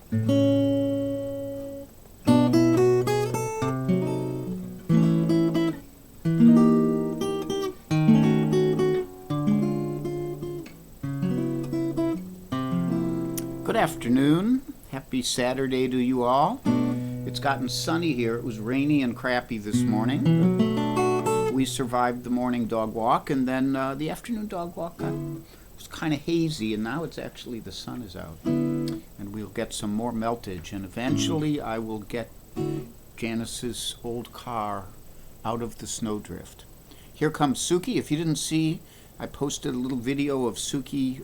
Good afternoon. Happy Saturday to you all. It's gotten sunny here. It was rainy and crappy this morning. We survived the morning dog walk, and then the afternoon dog walk was kind of hazy, and now it's actually the sun is out. And we'll get some more meltage, and eventually I will get Janice's old car out of the snowdrift. Here comes Suki. If you didn't see, I posted a little video of Suki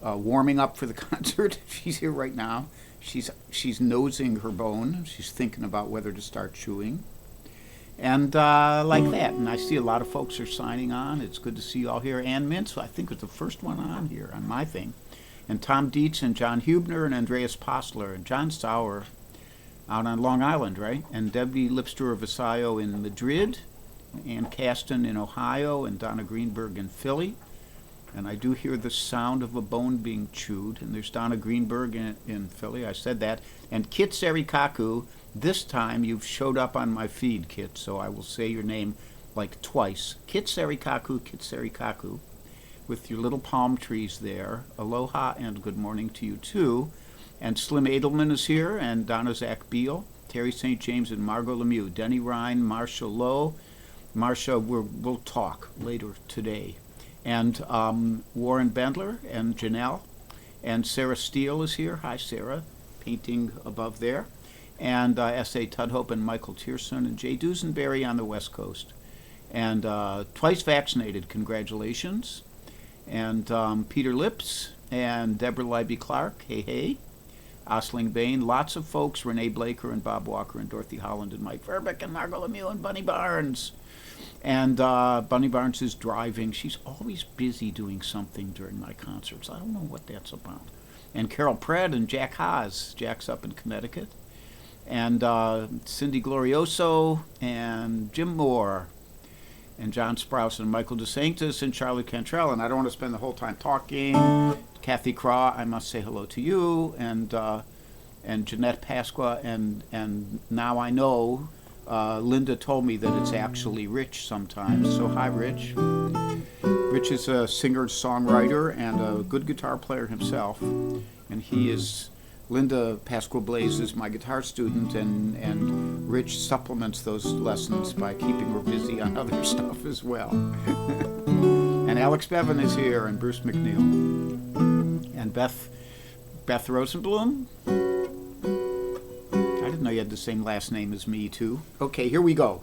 warming up for the concert. She's here right now. She's nosing her bone. She's thinking about whether to start chewing. And like that. And I see a lot of folks are signing on. It's good to see you all here. Ann Mintz, I think, was the first one on here on my thing. And Tom Dietz and John Hubner and Andreas Postler and John Sauer out on Long Island, right? And Debbie Lipster of Vasallo in Madrid, Ann Caston in Ohio, and Donna Greenberg in Philly. And I do hear the sound of a bone being chewed. And there's Donna Greenberg in Philly. I said that. And Kit Serikaku, this time you've showed up on my feed, Kit, so I will say your name like twice. Kit Serikaku, with your little palm trees there. Aloha and good morning to you, too. And Slim Edelman is here, and Donna Zach Beal, Terry St. James, and Margot Lemieux. Denny Ryan, Marcia Lowe. Marcia, we'll talk later today. And Warren Bendler and Janelle. And Sarah Steele is here. Hi, Sarah. Painting above there. And S.A. Tudhope and Michael Tierson and Jay Dusenberry on the West Coast. And twice vaccinated. Congratulations. And Peter Lips and Deborah Libby Clark. Hey, hey. Osling Bain. Lots of folks. Renee Blaker and Bob Walker and Dorothy Holland and Mike Verbeck and Margot Lemieux and Bunny Barnes. And Bunny Barnes is driving. She's always busy doing something during my concerts. I don't know what that's about. And Carol Pratt and Jack Haas. Jack's up in Connecticut. And Cindy Glorioso and Jim Moore. And John Sprouse and Michael DeSanctis and Charlie Cantrell. And I don't want to spend the whole time talking. Kathy Craw, I must say hello to you. And Jeanette Pasqua. And now I know... Linda told me that it's actually Rich sometimes. So hi, Rich. Rich is a singer-songwriter and a good guitar player himself. And he is, Linda Pasqua Blaze is my guitar student, and Rich supplements those lessons by keeping her busy on other stuff as well. And Alex Bevan is here, and Bruce McNeil. And Beth Rosenblum. I didn't know you had the same last name as me, too. Okay, here we go.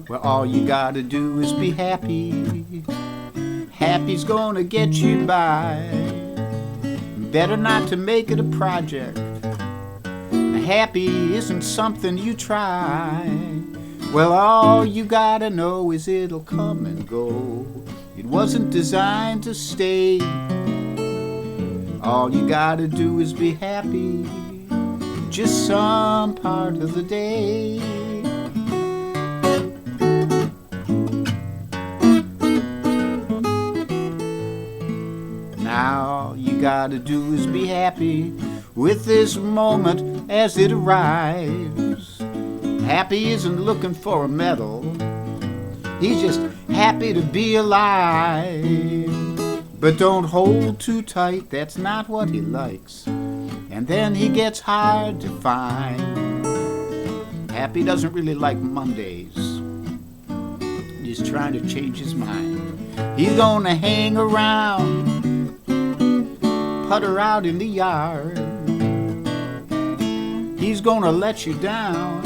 Well, all you gotta do is be happy. Happy's gonna get you by. Better not to make it a project. Happy isn't something you try. Well, all you gotta know is it'll come and go. It wasn't designed to stay. All you gotta do is be happy, just some part of the day. Now you gotta do is be happy with this moment as it arrives. Happy isn't looking for a medal. He's just happy to be alive. But don't hold too tight, that's not what he likes. And then he gets hard to find. Happy doesn't really like Mondays. He's trying to change his mind. He's gonna hang around, putter out in the yard. He's gonna let you down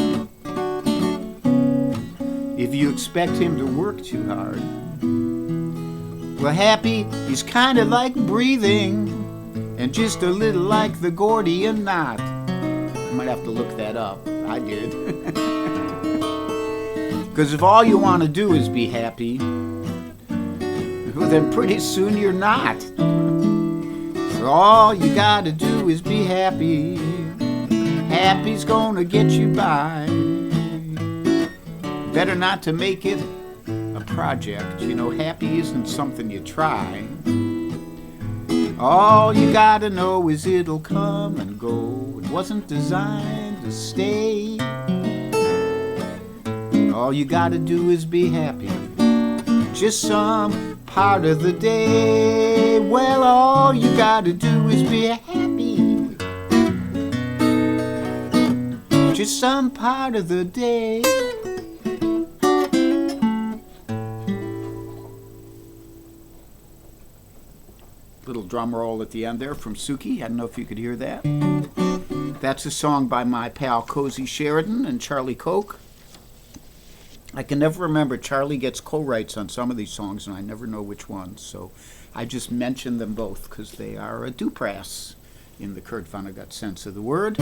if you expect him to work too hard. Well, happy, he's kind of like breathing, and just a little like the Gordian knot. I might have to look that up. I did. Because if all you want to do is be happy, well, then pretty soon you're not. So all you got to do is be happy. Happy's gonna get you by. Better not to make it a project. You know, happy isn't something you try. All you gotta know is it'll come and go. It wasn't designed to stay. All you gotta do is be happy, just some part of the day. Well, all you gotta do is be happy, just some part of the day. Little drum roll at the end there from Suki. I don't know if you could hear that. That's a song by my pal Cozy Sheridan and Charlie Koch. I can never remember. Charlie gets co-writes on some of these songs, and I never know which ones. So I just mention them both because they are a duprass in the Kurt Vonnegut sense of the word.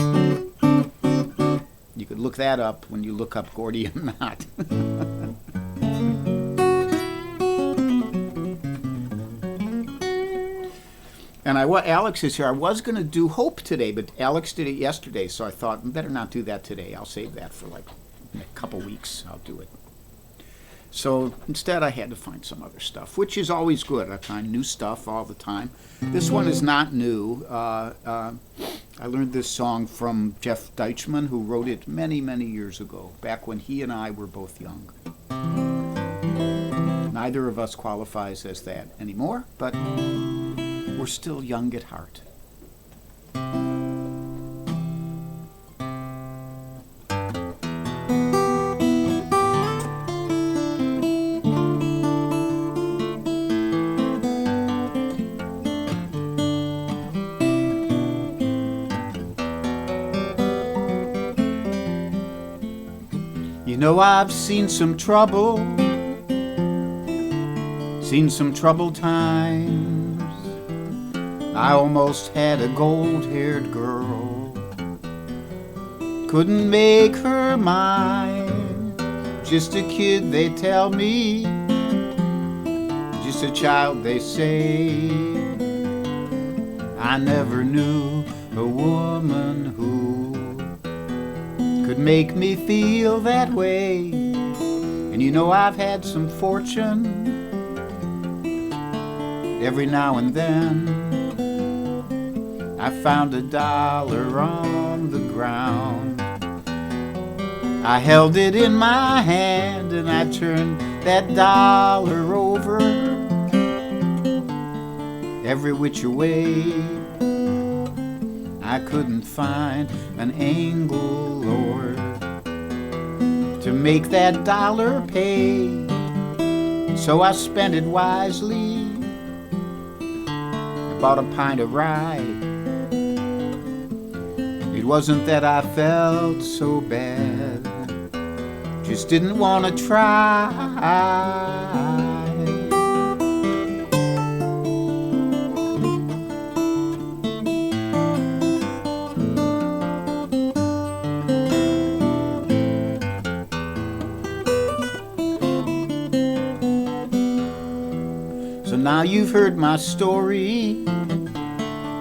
You could look that up when you look up Gordian knot. And Alex is here. I was going to do Hope today, but Alex did it yesterday, so I thought I better not do that today. I'll save that for like in a couple weeks. I'll do it. So instead I had to find some other stuff, which is always good. I find new stuff all the time. This one is not new. I learned this song from Jeff Deichman, who wrote it many, many years ago, back when he and I were both young. Neither of us qualifies as that anymore, but we're still young at heart. You know, I've seen some trouble, seen some troubled times. I almost had a gold-haired girl, couldn't make her mine. Just a kid, they tell me, just a child, they say. I never knew a woman who could make me feel that way. And you know, I've had some fortune every now and then. I found $1 on the ground. I held it in my hand and I turned that dollar over every which way. I couldn't find an angle, Lord, to make that dollar pay. So I spent it wisely. I bought a pint of rye. It wasn't that I felt so bad, just didn't want to try. So now you've heard my story,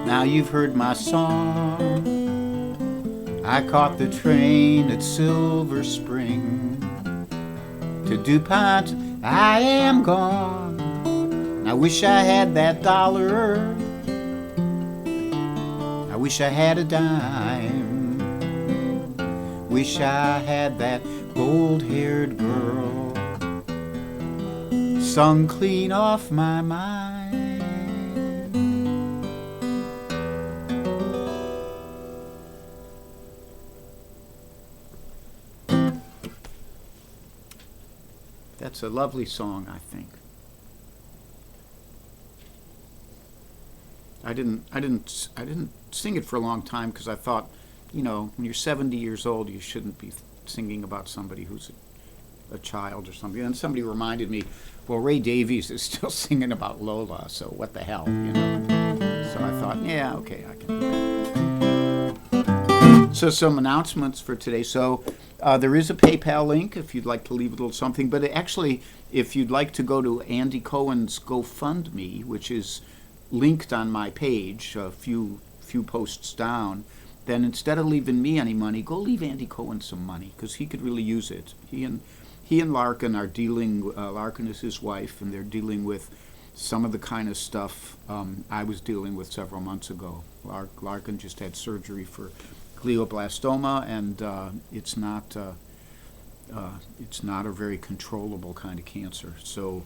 now you've heard my song. I caught the train at Silver Spring to DuPont, I am gone. I wish I had that dollar, I wish I had a dime. Wish I had that gold-haired girl sung clean off my mind. That's a lovely song, I think. I didn't sing it for a long time because I thought, you know, when you're 70 years old, you shouldn't be singing about somebody who's a child or something. And somebody reminded me, well, Ray Davies is still singing about Lola, so what the hell, you know? So I thought, yeah, okay, I can do that. So some announcements for today. So there is a PayPal link if you'd like to leave a little something. But actually, if you'd like to go to Andy Cohen's GoFundMe, which is linked on my page a few posts down, then instead of leaving me any money, go leave Andy Cohen some money because he could really use it. He he and Larkin are dealing. Larkin is his wife, and they're dealing with some of the kind of stuff I was dealing with several months ago. Larkin just had surgery for glioblastoma, and it's not a very controllable kind of cancer. So,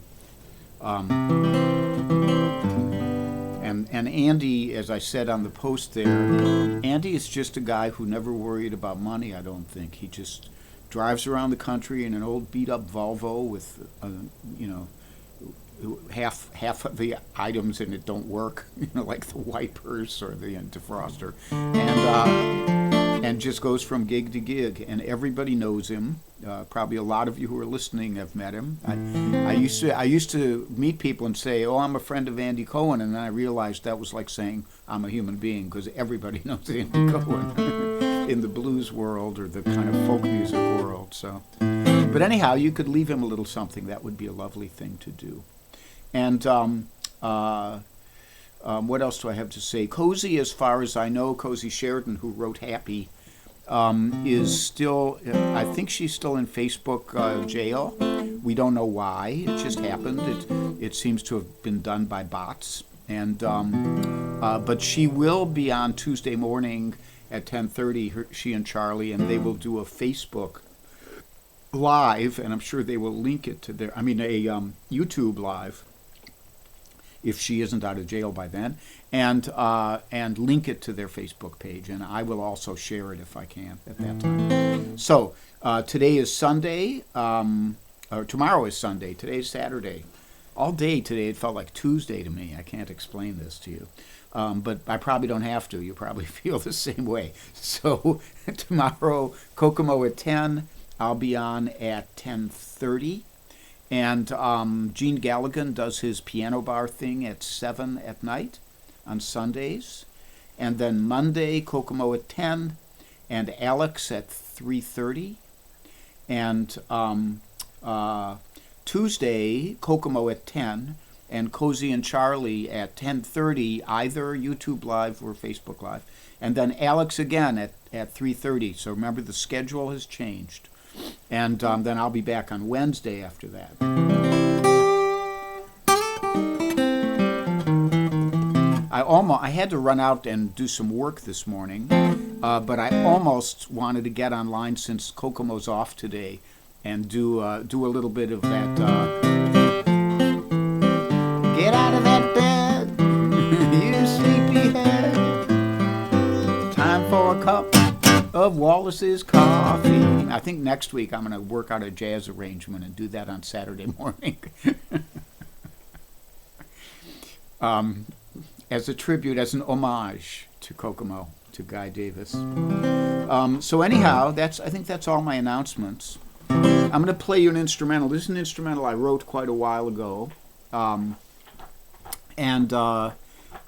and Andy, as I said on the post there, Andy is just a guy who never worried about money. I don't think he just drives around the country in an old beat-up Volvo with, half of the items in it don't work, like the wipers or the defroster, and just goes from gig to gig, and everybody knows him. Probably a lot of you who are listening have met him. I used to meet people and say, "Oh, I'm a friend of Andy Cohen," and then I realized that was like saying I'm a human being, because everybody knows Andy Cohen in the blues world or the kind of folk music world. So, but anyhow, you could leave him a little something. That would be a lovely thing to do. And what else do I have to say? Cozy, as far as I know, Cozy Sheridan, who wrote Happy, is still, I think she's still in Facebook jail. We don't know why. It just happened. It seems to have been done by bots. And but she will be on Tuesday morning at 10:30, she and Charlie, and they will do a Facebook Live, and I'm sure they will link it to their, YouTube Live, if she isn't out of jail by then, and link it to their Facebook page, and I will also share it if I can at that time. So today is Sunday, or tomorrow is Sunday. Today is Saturday. All day today it felt like Tuesday to me. I can't explain this to you, but I probably don't have to. You probably feel the same way. So tomorrow, Kokomo at 10. I'll be on at 10:30. And Gene Galligan does his piano bar thing at 7 at night on Sundays. And then Monday, Kokomo at 10, and Alex at 3:30. And Tuesday, Kokomo at 10, and Cozy and Charlie at 10:30, either YouTube Live or Facebook Live. And then Alex again at 3:30. So remember, the schedule has changed. And then I'll be back on Wednesday after that. I had to run out and do some work this morning, but I almost wanted to get online since Kokomo's off today and do a little bit of that. Get out of that bed, you sleepyhead. Time for a cup of Wallace's coffee. I think next week I'm going to work out a jazz arrangement and do that on Saturday morning. As a tribute, as an homage to Kokomo, to Guy Davis. So anyhow, I think that's all my announcements. I'm going to play you an instrumental. This is an instrumental I wrote quite a while ago. And I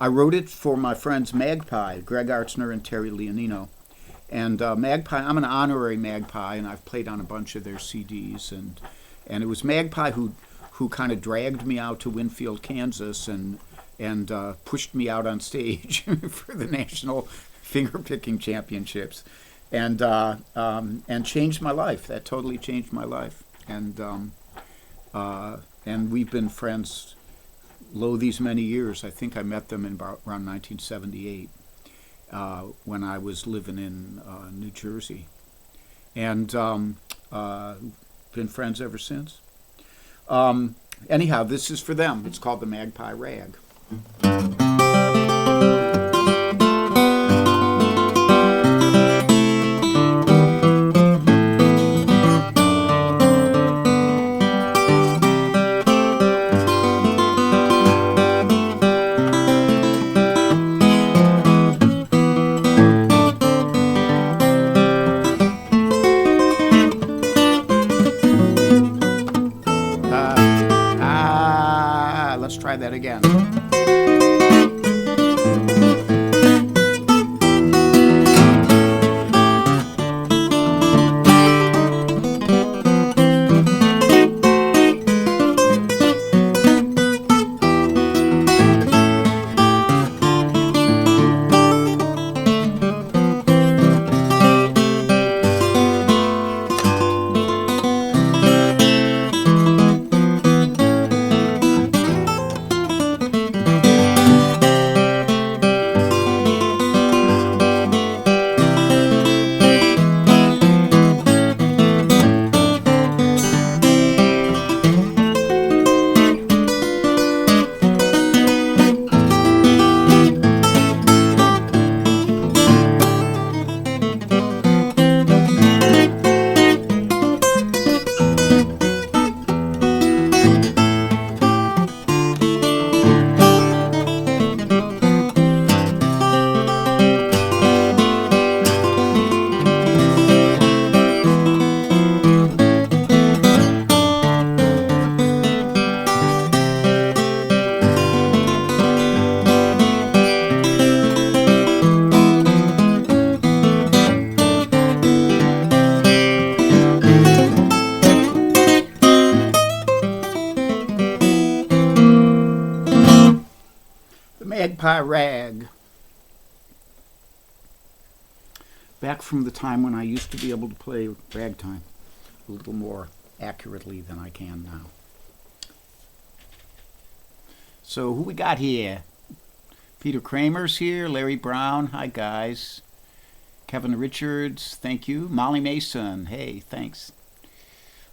wrote it for my friends Magpie, Greg Artzner and Terry Leonino. And Magpie, I'm an honorary Magpie, and I've played on a bunch of their CDs. And it was Magpie who kind of dragged me out to Winfield, Kansas, and pushed me out on stage for the National Fingerpicking Championships, and changed my life. That totally changed my life. And we've been friends these many years. I think I met them in around 1978. When I was living in New Jersey, and been friends ever since. Anyhow, this is for them. It's called the Magpie Rag. Let's try that again. Magpie Rag. Back from the time when I used to be able to play ragtime a little more accurately than I can now. So who we got here? Peter Kramer's here. Larry Brown. Hi, guys. Kevin Richards. Thank you. Molly Mason. Hey, thanks.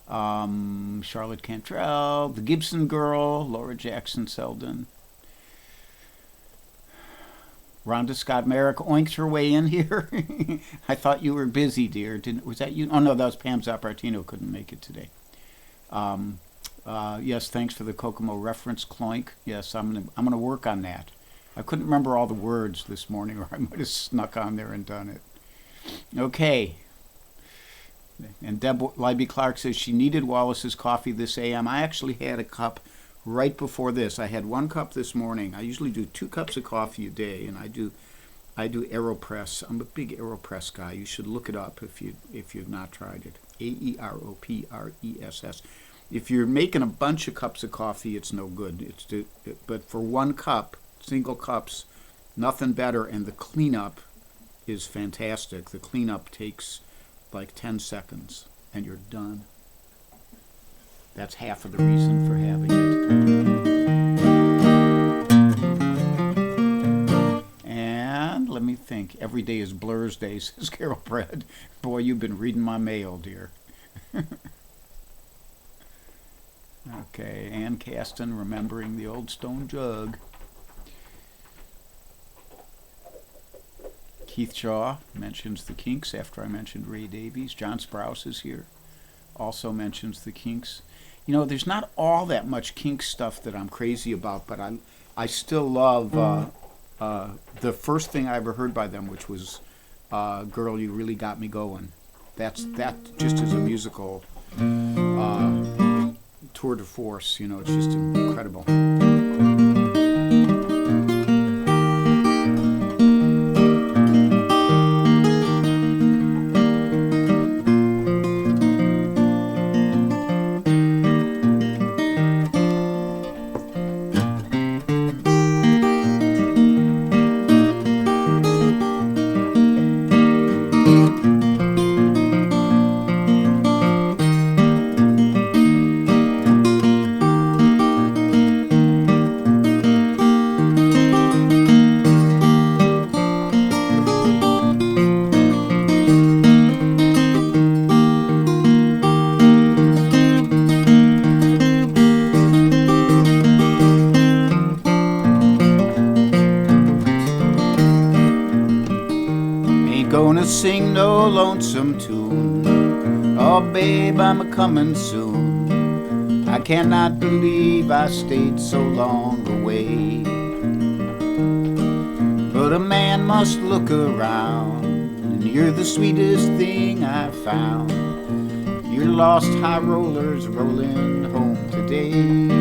Charlotte Cantrell. The Gibson Girl. Laura Jackson Selden. Rhonda Scott Merrick oinked her way in here. I thought you were busy, dear. Was that you? Oh, no, that was Pam Zappartino. Couldn't make it today. Yes, thanks for the Kokomo reference, Cloink. Yes, I'm gonna work on that. I couldn't remember all the words this morning, or I might have snuck on there and done it. Okay. And Deb Libby Clark says she needed Wallace's coffee this AM. I actually had a cup right before this. I had 1 cup this morning. I usually do 2 cups of coffee a day, and I do AeroPress. I'm a big AeroPress guy. You should look it up if you've not tried it. AeroPress. If you're making a bunch of cups of coffee, it's no good. But for 1 cup, single cups, nothing better, and the cleanup is fantastic. The cleanup takes like 10 seconds, and you're done. That's half of the reason for having it. And let me think. Every day is Blur's Day, says Carol Brad. Boy, you've been reading my mail, dear. Okay, Ann Caston, remembering the old stone jug. Keith Shaw mentions the Kinks after I mentioned Ray Davies. John Sprouse is here. Also mentions the Kinks. You know, there's not all that much Kinks stuff that I'm crazy about, but I still love the first thing I ever heard by them, which was Girl, You Really Got Me Going. That just as a musical tour de force, you know, it's just incredible. Sing no lonesome tune. Oh, babe, I'm a-comin' soon. I cannot believe I stayed so long away. But a man must look around, and you're the sweetest thing I've found. Your lost high rollers rolling home today.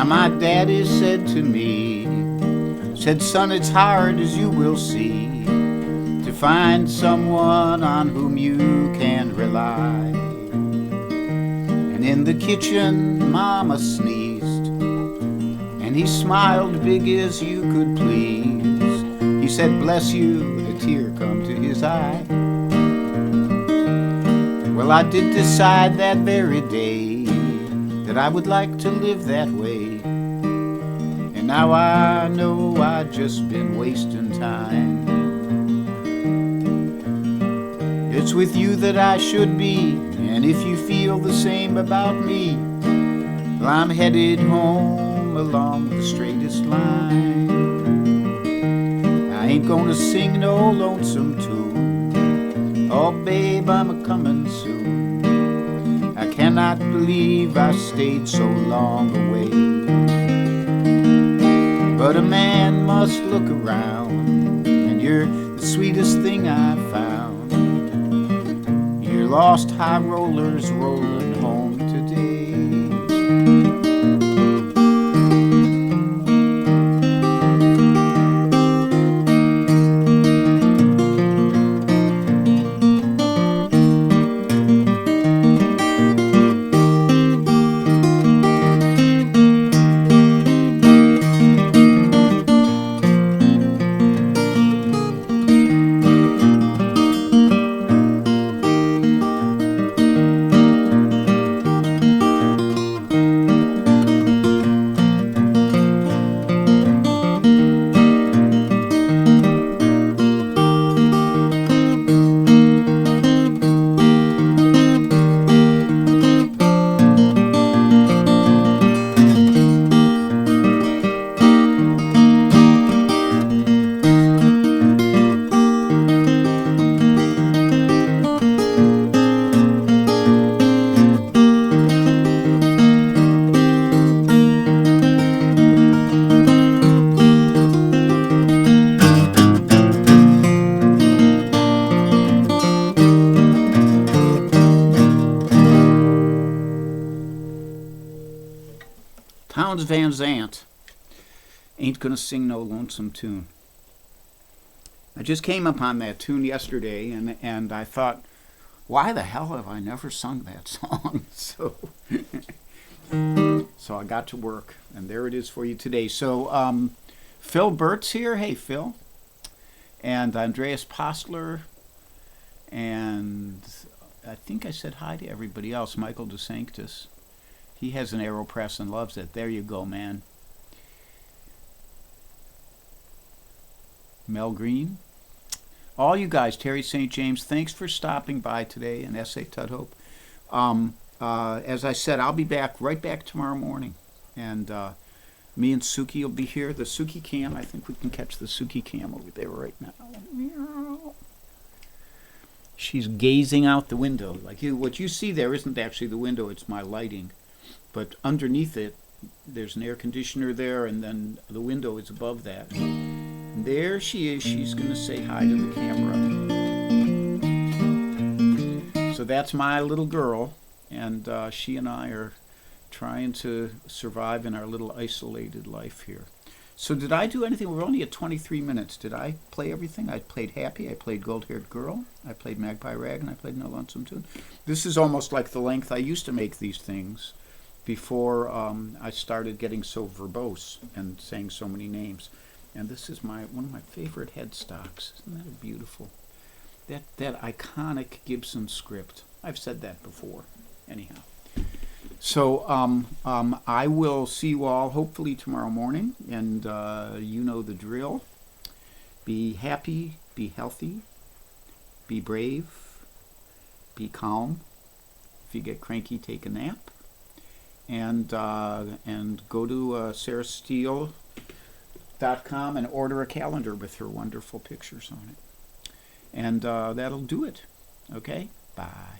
My daddy said to me, said, son, it's hard, as you will see, to find someone on whom you can rely. And in the kitchen, Mama sneezed, and he smiled big as you could please. He said, bless you, and a tear come to his eye. Well, I did decide that very day that I would like to live that way. And now I know I've just been wasting time. It's with you that I should be, and if you feel the same about me, well, I'm headed home along the straightest line. I ain't gonna sing no lonesome tune. Oh, babe, I'm a-comin' soon. I cannot believe I stayed so long away. But a man must look around, and you're the sweetest thing I've found. lost high rollers rolling home today. Townes Van Zandt ain't gonna sing no lonesome tune. I just came upon that tune yesterday, and I thought, why the hell have I never sung that song? So I got to work, and there it is for you today. So Phil Burt's here. Hey, Phil. And Andreas Postler. And I think I said hi to everybody else. Michael DeSanctis. He has an AeroPress and loves it. There you go, man. Mel Green. All you guys, Terry St. James, thanks for stopping by today, and S.A. Tudhope. As I said, I'll be right back tomorrow morning. And me and Suki will be here. The Suki cam, I think we can catch the Suki cam over there right now. She's gazing out the window. What you see there isn't actually the window, it's my lighting. But underneath it, there's an air conditioner there, and then the window is above that. And there she is. She's going to say hi to the camera. So that's my little girl, and she and I are trying to survive in our little isolated life here. So did I do anything? We're only at 23 minutes. Did I play everything? I played Happy, I played Gold-Haired Girl, I played Magpie Rag, and I played No Lonesome Tune. This is almost like the length I used to make these things before I started getting so verbose and saying so many names. And this is one of my favorite headstocks. Isn't that beautiful? That iconic Gibson script. I've said that before. Anyhow. So I will see you all hopefully tomorrow morning. And you know the drill. Be happy, be healthy, be brave, be calm. If you get cranky, take a nap. And go to sarahsteele.com and order a calendar with her wonderful pictures on it. And that'll do it. Okay? Bye.